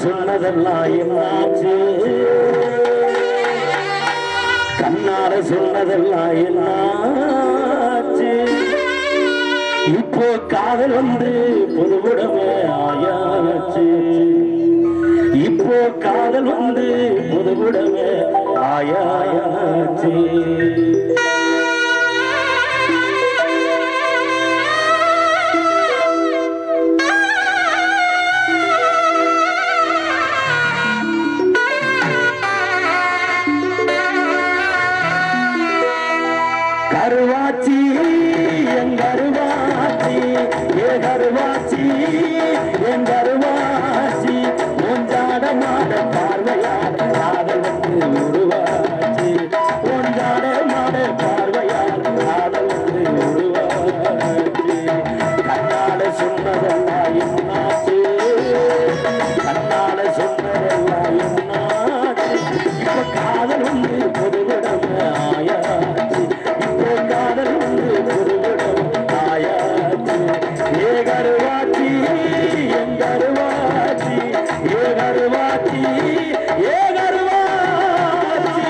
சொன்னதெல்லாம் என்னாச்சு கண்ணால சொன்னதெல்லாம் என்னாச்சு இப்போ காதல் வந்து பொதுவுடமை ஆயாச்சு இப்போ காதல் வந்து பொதுவுடமை ஆயாச்சு கருவாச்சி என் கருவாச்சி ஏ கருவாச்சி என் கருவாச்சி ஒன்றாட மாட பார்வையார் காதல் வந்து உருவாச்சி ஒன்றாட மாட பார்வையார் காதல் வந்து உருவாச்சி கண்ணால சொன்னதெல்லாம் என்னாச்சு கண்ணால சொன்னதெல்லாம் என்னாச்சு இப்ப காதல் வந்து பொதுவிடம் ஆயாச்சு காதல் வந்து பொருவிடம் ஆயாச்சு ஏ கருவாச்சி என் கருவாச்சி ஏ கருவாச்சி ஏ கருவாச்சி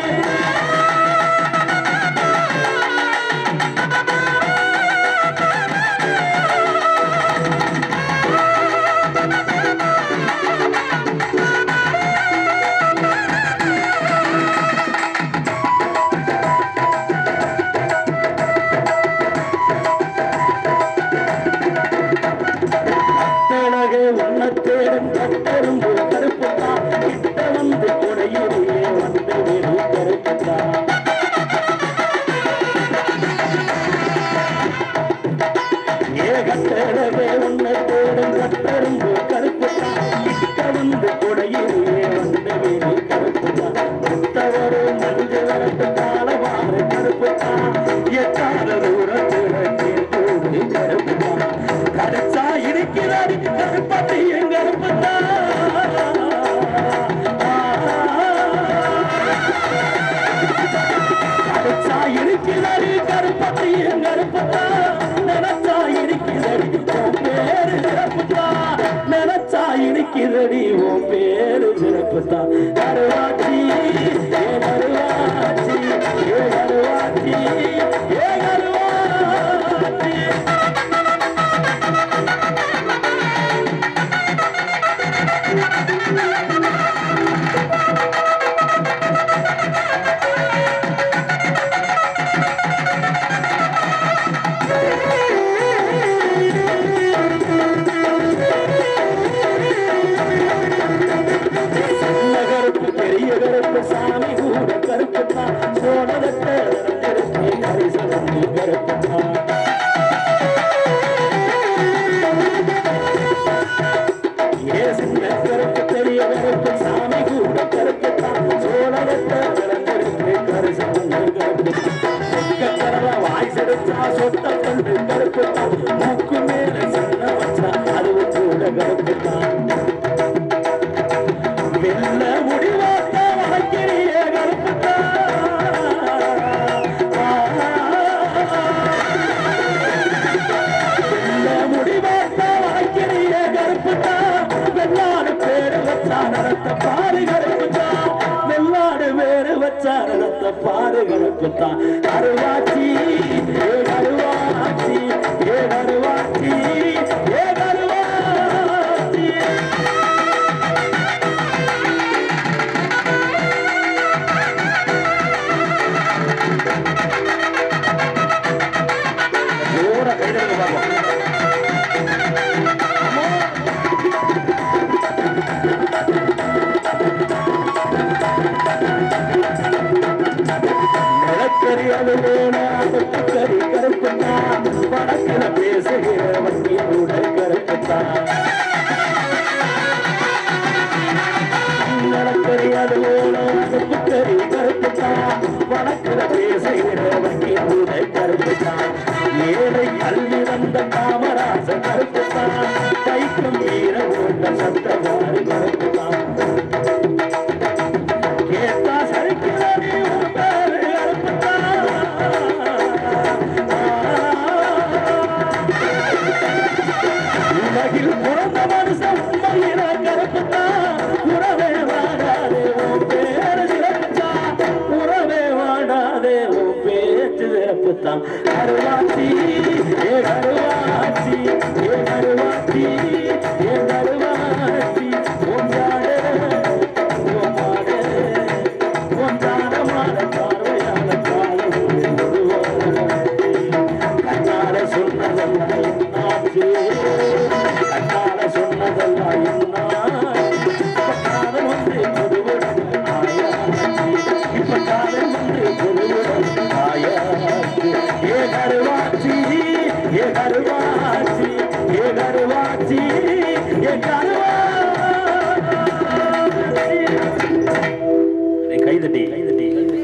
உன்னத்தேடும் கட்டெரும்பு கருப்புத்தான் கிட்ட வந்து கொடையிலே வந்து வெறு கருப்புத்தான் ஏகத்தேடவே உன்னத்தேடும் கட்டெரும்பு கருப்புத்தான் கிட்ட வந்து கொடையிலே வந்து வெறு கருப்புத்தான் புத்தவரு மஞ்சள் வரட்டு காலவாறு கருப்புத்தான் எட்டாத தூரத்தில் கேட்பது கருப்புத்தான் கரைச்சா இருக்கிறாடி கருப்பத்தை எங்க கருப்பத்தா கரைச்சா இருக்கிறாடி கருப்பத்தை எங்க கருப்பத்தா நினைச்சா இருக்கிறடி உன் பேரு சிறப்புத்தா நினைச்சா இருக்கிறடி உன் பேரு சிறப்புத்தா கருவாச்சி ஏ கருவாச்சி ஏ கருவாச்சி ஏ கருவாச்சி சாமி கூட கருப்புத்தான் சோழதட்ட கருப்புத்தான் ஏ சின்ன கருப்பு பெரிய கருப்பு சாமி கூட கருப்புத்தான் சோழதட்ட கருப்புத்தான் வாய் செடுத்தா சொட்ட கண்டு கருப்புத்தான் மூக்கு மேல சின்ன வச்சா அது கூட கருப்புத்தான் வெள்ள முடிவா வெள்ளாடு பேரு வச்சாரத்த பாரு கருப்புத்தான் வெள்ளாடு வேறு வச்சாரத்த பாரு கருப்புத்தான் கருவாச்சி ஏ கருவாச்சி ஏ கருவாச்சி ஏ கருவாச்சி ஜோர கைதலுக்கு பார்ப்போம் கறி கருப்புத்தான் வடக்கில பேசுகிற வண்டி கூட கருப்புத்தான் நடக்கறியாது கறி கருப்புத்தான் வடக்கில பேசுகிற வண்டி கூட கருப்புத்தான் ஏழை அள்ளி வந்த காமராச கருப்புத்தான் கைக்கும் வீர ஓட்ட சத்தவாறு கருப்புத்தான் கேட்டா சரிக்கிறானே உலகில் பிறந்த மனுஷன் உண்மையில கருப்புத்தான் கருவாச்சி ஏ கருவாச்சி ஏ கருவாச்சி